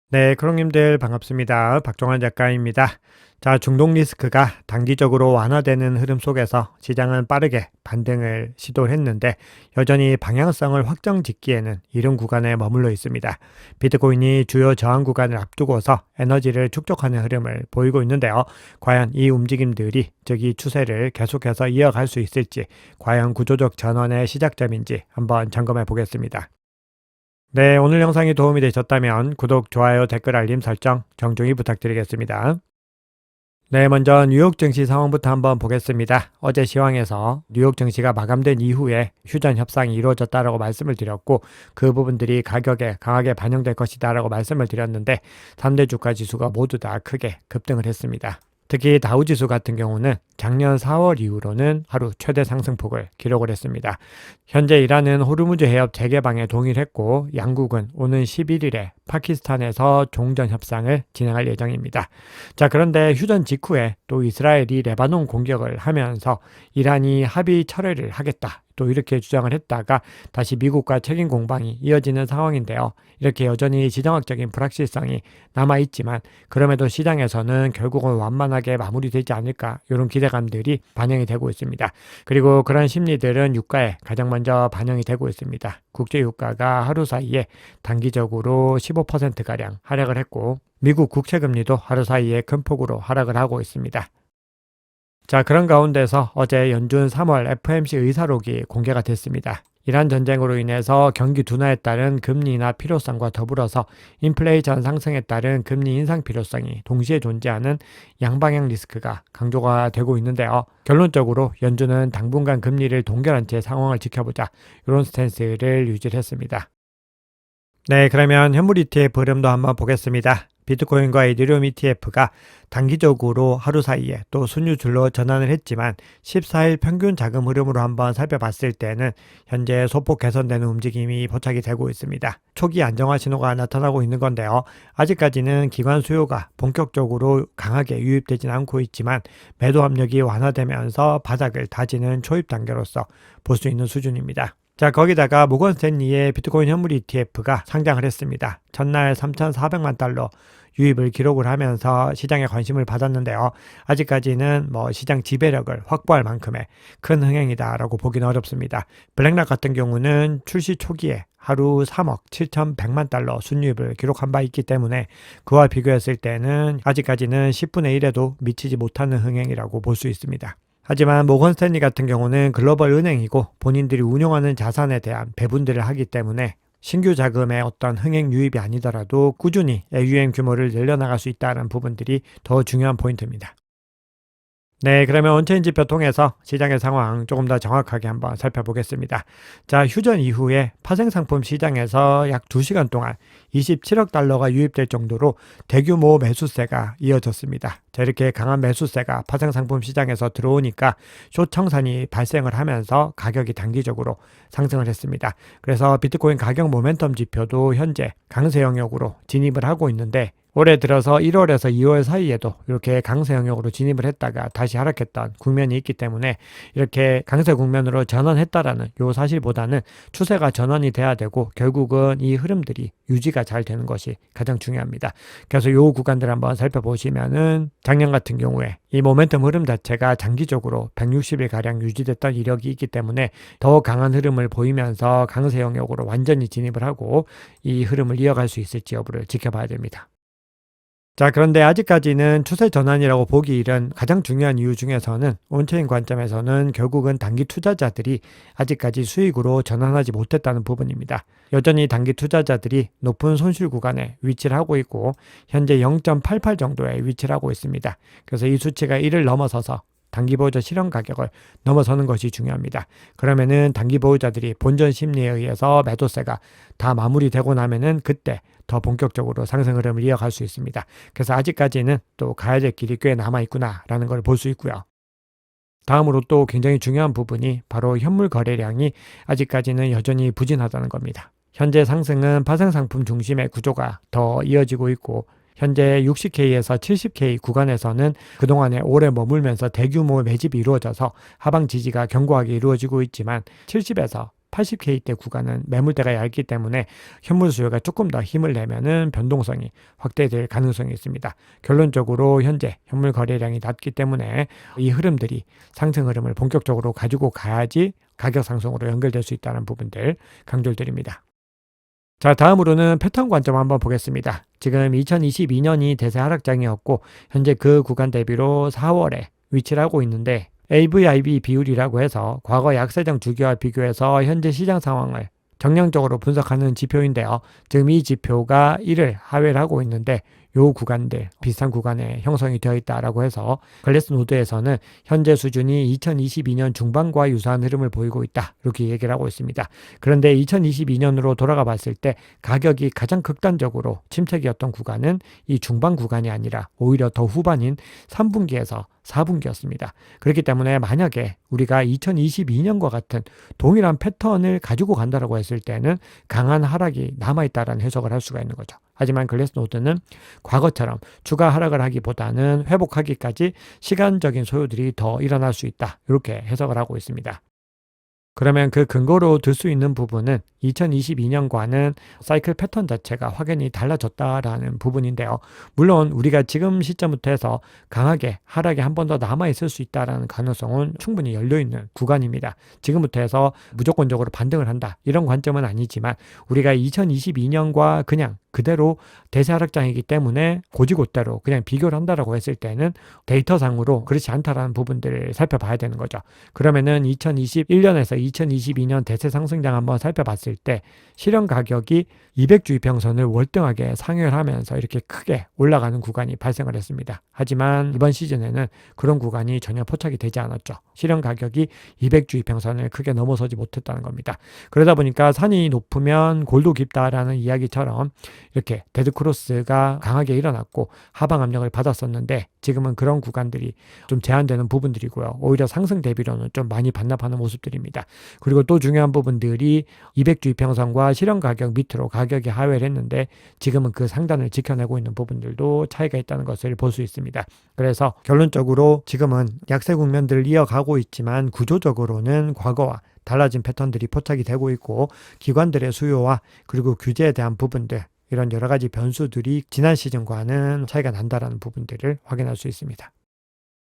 네, 크롱님들 반갑습니다. 박종환 작가입니다. 자, 중동 리스크가 단기적으로 완화되는 흐름 속에서 시장은 빠르게 반등을 시도를 했는데 여전히 방향성을 확정 짓기에는 이른 구간에 머물러 있습니다. 비트코인이 주요 저항 구간을 앞두고서 에너지를 축적하는 흐름을 보이고 있는데요. 과연 이 움직임들이 즉 이 추세를 계속해서 이어갈 수 있을지, 과연 구조적 전환의 시작점인지 한번 점검해 보겠습니다. 네, 오늘 영상이 도움이 되셨다면 구독, 좋아요, 댓글, 알림 설정 정중히 부탁드리겠습니다. 네, 먼저 뉴욕 증시 상황부터 한번 보겠습니다. 어제 시황에서 뉴욕 증시가 마감된 이후에 휴전 협상이 이루어졌다라고 말씀을 드렸고 그 부분들이 가격에 강하게 반영될 것이다라고 말씀을 드렸는데 3대 주가 지수가 모두 다 크게 급등을 했습니다. 특히 다우지수 같은 경우는 작년 4월 이후로는 하루 최대 상승폭을 기록을 했습니다. 현재 이란은 호르무즈 해협 재개방에 동의했고 양국은 오는 11일에 파키스탄에서 종전 협상을 진행할 예정입니다. 자, 그런데 휴전 직후에 또 이스라엘이 레바논 공격을 하면서 이란이 합의 철회를 하겠다, 또 이렇게 주장을 했다가 다시 미국과 책임 공방이 이어지는 상황인데요. 이렇게 여전히 지정학적인 불확실성이 남아있지만 그럼에도 시장에서는 결국은 완만하게 마무리되지 않을까, 이런 기대감들이 반영이 되고 있습니다. 그리고 그런 심리들은 유가에 가장 먼저 반영이 되고 있습니다. 국제유가가 하루 사이에 단기적으로 15%가량 하락을 했고 미국 국채금리도 하루 사이에 큰 폭으로 하락을 하고 있습니다. 자, 그런 가운데서 어제 연준 3월 FOMC 의사록이 공개가 됐습니다. 이란 전쟁으로 인해서 경기 둔화에 따른 금리 인하 필요성과 더불어서 인플레이션 상승에 따른 금리 인상 필요성이 동시에 존재하는 양방향 리스크가 강조가 되고 있는데요. 결론적으로 연준은 당분간 금리를 동결한 채 상황을 지켜보자, 이런 스탠스를 유지를 했습니다. 네, 그러면 현물 ETF 흐름도 한번 보겠습니다. 비트코인과 이더리움 ETF가 단기적으로 하루 사이에 또 순유줄로 전환을 했지만 14일 평균 자금 흐름으로 한번 살펴봤을 때는 현재 소폭 개선되는 움직임이 포착이 되고 있습니다. 초기 안정화 신호가 나타나고 있는 건데요. 아직까지는 기관 수요가 본격적으로 강하게 유입되진 않고 있지만 매도 압력이 완화되면서 바닥을 다지는 초입 단계로서 볼 수 있는 수준입니다. 자, 거기다가 모건 스탠리의 비트코인 현물 ETF가 상장을 했습니다. 전날 3,400만 달러 유입을 기록을 하면서 시장에 관심을 받았는데요. 아직까지는 시장 지배력을 확보할 만큼의 큰 흥행이다라고 보기는 어렵습니다. 블랙락 같은 경우는 출시 초기에 하루 3억 7,100만 달러 순유입을 기록한 바 있기 때문에 그와 비교했을 때는 아직까지는 10분의 1에도 미치지 못하는 흥행이라고 볼 수 있습니다. 하지만 모건 스탠리 같은 경우는 글로벌 은행이고 본인들이 운용하는 자산에 대한 배분들을 하기 때문에 신규 자금의 어떤 흥행 유입이 아니더라도 꾸준히 AUM 규모를 늘려나갈 수 있다는 부분들이 더 중요한 포인트입니다. 네, 그러면 온체인 지표 통해서 시장의 상황 조금 더 정확하게 한번 살펴보겠습니다. 자, 휴전 이후에 파생상품 시장에서 약 2시간 동안 27억 달러가 유입될 정도로 대규모 매수세가 이어졌습니다. 자, 이렇게 강한 매수세가 파생상품 시장에서 들어오니까 숏청산이 발생을 하면서 가격이 단기적으로 상승을 했습니다. 그래서 비트코인 가격 모멘텀 지표도 현재 강세 영역으로 진입을 하고 있는데 올해 들어서 1월에서 2월 사이에도 이렇게 강세 영역으로 진입을 했다가 다시 하락했던 국면이 있기 때문에 이렇게 강세 국면으로 전환했다라는 요 사실보다는 추세가 전환이 돼야 되고 결국은 이 흐름들이 유지가 잘 되는 것이 가장 중요합니다. 그래서 요 구간들 한번 살펴보시면은 작년 같은 경우에 이 모멘텀 흐름 자체가 장기적으로 160일 가량 유지됐던 이력이 있기 때문에 더 강한 흐름을 보이면서 강세 영역으로 완전히 진입을 하고 이 흐름을 이어갈 수 있을지 여부를 지켜봐야 됩니다. 자, 그런데 아직까지는 추세 전환이라고 보기 이른 가장 중요한 이유 중에서는 온체인 관점에서는 결국은 단기 투자자들이 아직까지 수익으로 전환하지 못했다는 부분입니다. 여전히 단기 투자자들이 높은 손실 구간에 위치를 하고 있고 현재 0.88 정도에 위치를 하고 있습니다. 그래서 이 수치가 1을 넘어서서 단기 보유자 실현 가격을 넘어서는 것이 중요합니다. 그러면은 단기 보유자들이 본전 심리에 의해서 매도세가 다 마무리되고 나면은 그때 더 본격적으로 상승 흐름을 이어갈 수 있습니다. 그래서 아직까지는 또 가야 될 길이 꽤 남아있구나라는 걸 볼 수 있고요. 다음으로 또 굉장히 중요한 부분이 바로 현물 거래량이 아직까지는 여전히 부진하다는 겁니다. 현재 상승은 파생상품 중심의 구조가 더 이어지고 있고 현재 60K에서 70K 구간에서는 그동안에 오래 머물면서 대규모 매집이 이루어져서 하방 지지가 견고하게 이루어지고 있지만 70에서 80K대 구간은 매물대가 얇기 때문에 현물 수요가 조금 더 힘을 내면은 변동성이 확대될 가능성이 있습니다. 결론적으로 현재 현물 거래량이 낮기 때문에 이 흐름들이 상승 흐름을 본격적으로 가지고 가야지 가격 상승으로 연결될 수 있다는 부분들 강조를 드립니다. 자, 다음으로는 패턴 관점 한번 보겠습니다. 지금 2022년이 대세 하락장이었고 현재 그 구간 대비로 4월에 위치를 하고 있는데 AVIB 비율이라고 해서 과거 약세장 주기와 비교해서 현재 시장 상황을 정량적으로 분석하는 지표인데요. 지금 이 지표가 1을 하회를 하고 있는데 요 구간들 비슷한 구간에 형성이 되어 있다라고 해서 글래스노드에서는 현재 수준이 2022년 중반과 유사한 흐름을 보이고 있다 이렇게 얘기를 하고 있습니다. 그런데 2022년으로 돌아가 봤을 때 가격이 가장 극단적으로 침체기였던 구간은 이 중반 구간이 아니라 오히려 더 후반인 3분기에서 4분기였습니다. 그렇기 때문에 만약에 우리가 2022년과 같은 동일한 패턴을 가지고 간다라고 했을 때는 강한 하락이 남아있다라는 해석을 할 수가 있는 거죠. 하지만 글래스노드는 과거처럼 추가 하락을 하기보다는 회복하기까지 시간적인 소요들이 더 일어날 수 있다. 이렇게 해석을 하고 있습니다. 그러면 그 근거로 들 수 있는 부분은 2022년과는 사이클 패턴 자체가 확연히 달라졌다라는 부분인데요. 물론 우리가 지금 시점부터 해서 강하게 하락이 한 번 더 남아있을 수 있다는 가능성은 충분히 열려있는 구간입니다. 지금부터 해서 무조건적으로 반등을 한다 이런 관점은 아니지만 우리가 2022년과 그냥 그대로 대세 하락장이기 때문에 고지고대로 그냥 비교를 한다라고 했을 때는 데이터상으로 그렇지 않다라는 부분들을 살펴봐야 되는 거죠. 그러면은 2021년에서 2022년 대세 상승장 한번 살펴봤을 때 실현 가격이 200주 이평선을 월등하게 상회를 하면서 이렇게 크게 올라가는 구간이 발생을 했습니다. 하지만 이번 시즌에는 그런 구간이 전혀 포착이 되지 않았죠. 실현 가격이 200주 이평선을 크게 넘어서지 못했다는 겁니다. 그러다 보니까 산이 높으면 골도 깊다라는 이야기처럼 이렇게 데드크로스가 강하게 일어났고 하방 압력을 받았었는데 지금은 그런 구간들이 좀 제한되는 부분들이고요. 오히려 상승 대비로는 좀 많이 반납하는 모습들입니다. 그리고 또 중요한 부분들이 200주 이평선과 실현 가격 밑으로 가격이 하회를 했는데 지금은 그 상단을 지켜내고 있는 부분들도 차이가 있다는 것을 볼 수 있습니다. 그래서 결론적으로 지금은 약세 국면들을 이어가고 있지만 구조적으로는 과거와 달라진 패턴들이 포착이 되고 있고 기관들의 수요와 그리고 규제에 대한 부분들 이런 여러 가지 변수들이 지난 시즌과는 차이가 난다라는 부분들을 확인할 수 있습니다.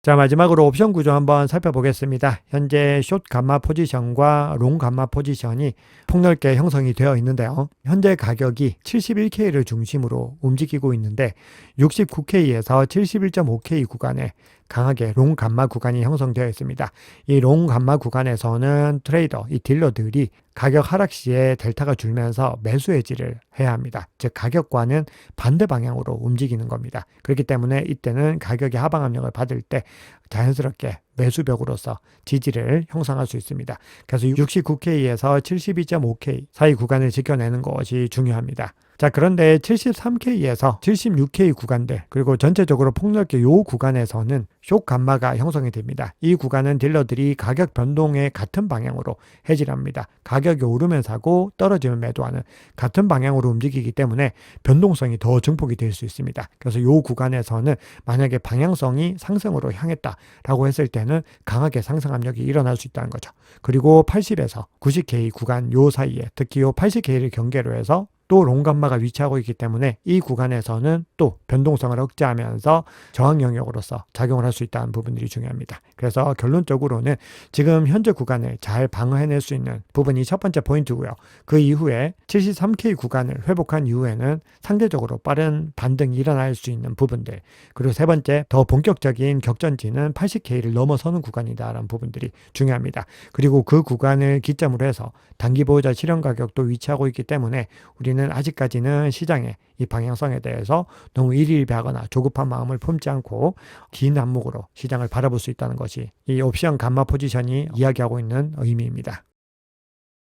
자, 마지막으로 옵션 구조 한번 살펴보겠습니다. 현재 숏 감마 포지션과 롱 감마 포지션이 폭넓게 형성이 되어 있는데요. 현재 가격이 71K를 중심으로 움직이고 있는데 69K에서 71.5K 구간에 강하게 롱 감마 구간이 형성되어 있습니다. 이 롱 감마 구간에서는 트레이더, 이 딜러들이 가격 하락 시에 델타가 줄면서 매수 해지를 해야 합니다. 즉 가격과는 반대 방향으로 움직이는 겁니다. 그렇기 때문에 이때는 가격이 하방 압력을 받을 때 자연스럽게 매수벽으로서 지지를 형성할 수 있습니다. 그래서 69K에서 72.5K 사이 구간을 지켜내는 것이 중요합니다. 자, 그런데 73K에서 76K 구간들 그리고 전체적으로 폭넓게 이 구간에서는 숏 감마가 형성이 됩니다. 이 구간은 딜러들이 가격 변동의 같은 방향으로 해지를 합니다. 가격이 오르면 사고 떨어지면 매도하는 같은 방향으로 움직이기 때문에 변동성이 더 증폭이 될 수 있습니다. 그래서 이 구간에서는 만약에 방향성이 상승으로 향했다라고 했을 때는 강하게 상승 압력이 일어날 수 있다는 거죠. 그리고 80에서 90K 구간 요 사이에 특히 요 80K를 경계로 해서 또 롱감마가 위치하고 있기 때문에 이 구간에서는 또 변동성을 억제하면서 저항 영역으로서 작용을 할 수 있다는 부분들이 중요합니다. 그래서 결론적으로는 지금 현재 구간을 잘 방어해낼 수 있는 부분이 첫 번째 포인트고요. 그 이후에 73K 구간을 회복한 이후에는 상대적으로 빠른 반등이 일어날 수 있는 부분들 그리고 세 번째 더 본격적인 격전지는 80K를 넘어서는 구간이다라는 부분들이 중요합니다. 그리고 그 구간을 기점으로 해서 단기 보유자 실현 가격도 위치하고 있기 때문에 우리는 아직까지는 시장의 이 방향성에 대해서 너무 일일비하거나 조급한 마음을 품지 않고 긴 안목으로 시장을 바라볼 수 있다는 것이 이 옵션 감마 포지션이 이야기하고 있는 의미입니다.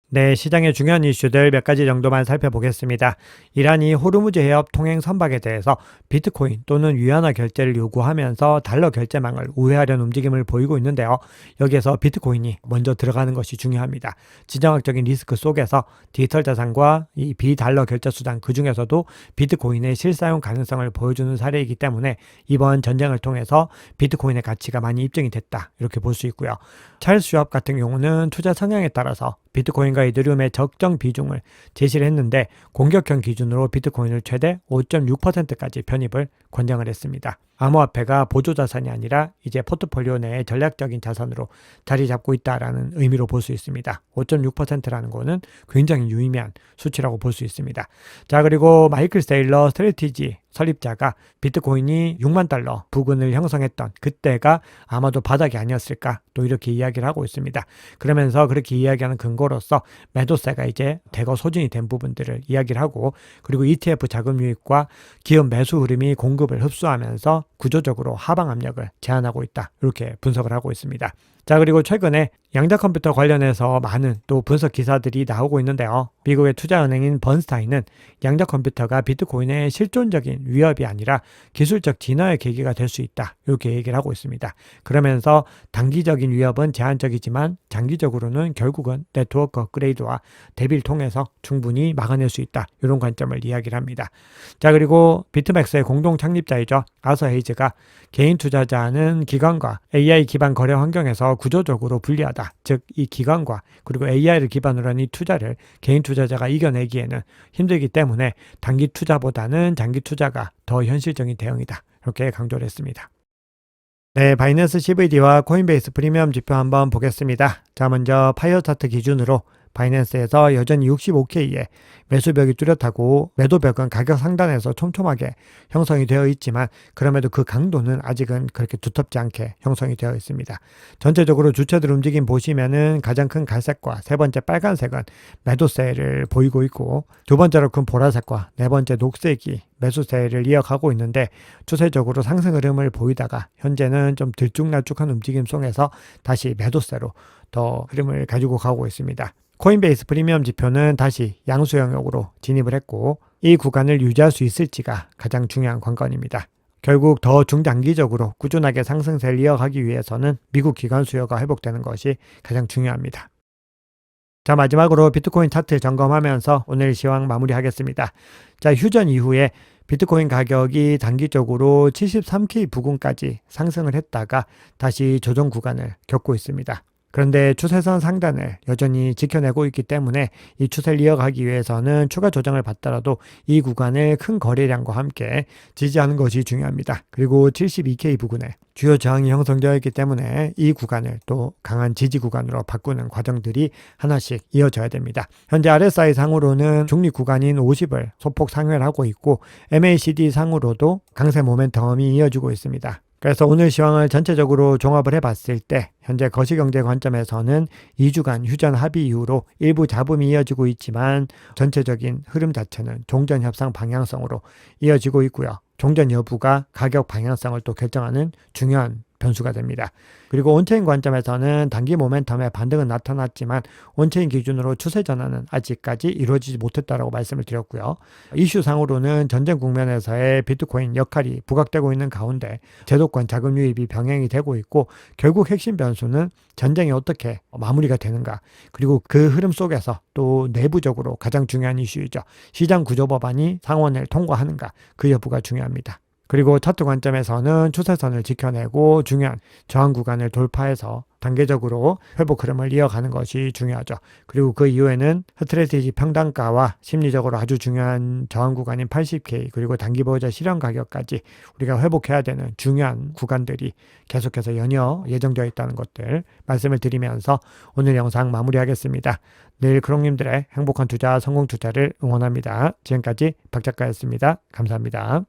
네, 시장의 중요한 이슈들 몇 가지 정도만 살펴보겠습니다. 이란이 호르무즈 해협 통행 선박에 대해서 비트코인 또는 위안화 결제를 요구하면서 달러 결제망을 우회하려는 움직임을 보이고 있는데요. 여기에서 비트코인이 먼저 들어가는 것이 중요합니다. 지정학적인 리스크 속에서 디지털 자산과 이 비달러 결제 수단 그 중에서도 비트코인의 실사용 가능성을 보여주는 사례이기 때문에 이번 전쟁을 통해서 비트코인의 가치가 많이 입증이 됐다. 이렇게 볼 수 있고요. 찰스 슈왑 같은 경우는 투자 성향에 따라서 비트코인과 이더리움의 적정 비중을 제시를 했는데 공격형 기준으로 비트코인을 최대 5.6%까지 편입을 권장을 했습니다. 암호화폐가 보조자산이 아니라 이제 포트폴리오 내의 전략적인 자산으로 자리 잡고 있다라는 의미로 볼 수 있습니다. 5.6%라는 거는 굉장히 유의미한 수치라고 볼 수 있습니다. 자, 그리고 마이클 세일러 스트래티지 설립자가 비트코인이 6만 달러 부근을 형성했던 그때가 아마도 바닥이 아니었을까 또 이렇게 이야기를 하고 있습니다. 그러면서 그렇게 이야기하는 근거로서 매도세가 이제 대거 소진이 된 부분들을 이야기를 하고, 그리고 ETF 자금 유입과 기업 매수 흐름이 공급을 흡수하면서 구조적으로 하방 압력을 제한하고 있다, 이렇게 분석을 하고 있습니다. 자, 그리고 최근에 양자 컴퓨터 관련해서 많은 또 분석 기사들이 나오고 있는데요. 미국의 투자은행인 번스타인은 양자 컴퓨터가 비트코인의 실존적인 위협이 아니라 기술적 진화의 계기가 될 수 있다, 이렇게 얘기를 하고 있습니다. 그러면서 단기적인 위협은 제한적이지만 장기적으로는 결국은 네트워크 업그레이드와 대비를 통해서 충분히 막아낼 수 있다, 이런 관점을 이야기를 합니다. 자, 그리고 비트맥스의 공동 창립자이죠. 아서 헤이즈가 개인 투자자는 기관과 AI 기반 거래 환경에서 구조적으로 불리하다. 즉, 이 기관과 그리고 AI를 기반으로 한 이 투자를 개인 투자자가 이겨내기에는 힘들기 때문에 단기 투자보다는 장기 투자가 더 현실적인 대응이다, 이렇게 강조를 했습니다. 네, 바이낸스 CVD와 코인베이스 프리미엄 지표 한번 보겠습니다. 자, 먼저 파이어 차트 기준으로 바이낸스에서 여전히 65K에 매수벽이 뚜렷하고 매도벽은 가격 상단에서 촘촘하게 형성이 되어 있지만 그럼에도 그 강도는 아직은 그렇게 두텁지 않게 형성이 되어 있습니다. 전체적으로 주체들 움직임 보시면은 가장 큰 갈색과 세 번째 빨간색은 매도세를 보이고 있고, 두 번째로 큰 보라색과 네 번째 녹색이 매수세를 이어가고 있는데 추세적으로 상승 흐름을 보이다가 현재는 좀 들쭉날쭉한 움직임 속에서 다시 매도세로 더 흐름을 가지고 가고 있습니다. 코인베이스 프리미엄 지표는 다시 양수 영역으로 진입을 했고 이 구간을 유지할 수 있을지가 가장 중요한 관건입니다. 결국 더 중장기적으로 꾸준하게 상승세를 이어가기 위해서는 미국 기관 수요가 회복되는 것이 가장 중요합니다. 자, 마지막으로 비트코인 차트 점검하면서 오늘 시황 마무리하겠습니다. 자, 휴전 이후에 비트코인 가격이 단기적으로 73K 부근까지 상승을 했다가 다시 조정 구간을 겪고 있습니다. 그런데 추세선 상단을 여전히 지켜내고 있기 때문에 이 추세를 이어가기 위해서는 추가 조정을 받더라도 이 구간을 큰 거래량과 함께 지지하는 것이 중요합니다. 그리고 72K 부근에 주요 저항이 형성되어 있기 때문에 이 구간을 또 강한 지지 구간으로 바꾸는 과정들이 하나씩 이어져야 됩니다. 현재 RSI 상으로는 중립 구간인 50을 소폭 상회를 하고 있고 MACD 상으로도 강세 모멘텀이 이어지고 있습니다. 그래서 오늘 시황을 전체적으로 종합을 해봤을 때 현재 거시경제 관점에서는 2주간 휴전 합의 이후로 일부 잡음이 이어지고 있지만 전체적인 흐름 자체는 종전 협상 방향성으로 이어지고 있고요. 종전 여부가 가격 방향성을 또 결정하는 중요한 변수가 됩니다. 그리고 온체인 관점에서는 단기 모멘텀의 반등은 나타났지만 온체인 기준으로 추세 전환은 아직까지 이루어지지 못했다라고 말씀을 드렸고요. 이슈상으로는 전쟁 국면에서의 비트코인 역할이 부각되고 있는 가운데 제도권 자금 유입이 병행이 되고 있고 결국 핵심 변수는 전쟁이 어떻게 마무리가 되는가, 그리고 그 흐름 속에서 또 내부적으로 가장 중요한 이슈이죠. 시장 구조 법안이 상원을 통과하는가, 그 여부가 중요합니다. 그리고 차트 관점에서는 추세선을 지켜내고 중요한 저항 구간을 돌파해서 단계적으로 회복 흐름을 이어가는 것이 중요하죠. 그리고 그 이후에는 스트래티지 평단가와 심리적으로 아주 중요한 저항 구간인 80K 그리고 단기 보유자 실현 가격까지 우리가 회복해야 되는 중요한 구간들이 계속해서 연이어 예정되어 있다는 것들 말씀을 드리면서 오늘 영상 마무리하겠습니다. 늘 크롱님들의 행복한 투자, 성공 투자를 응원합니다. 지금까지 박 작가였습니다. 감사합니다.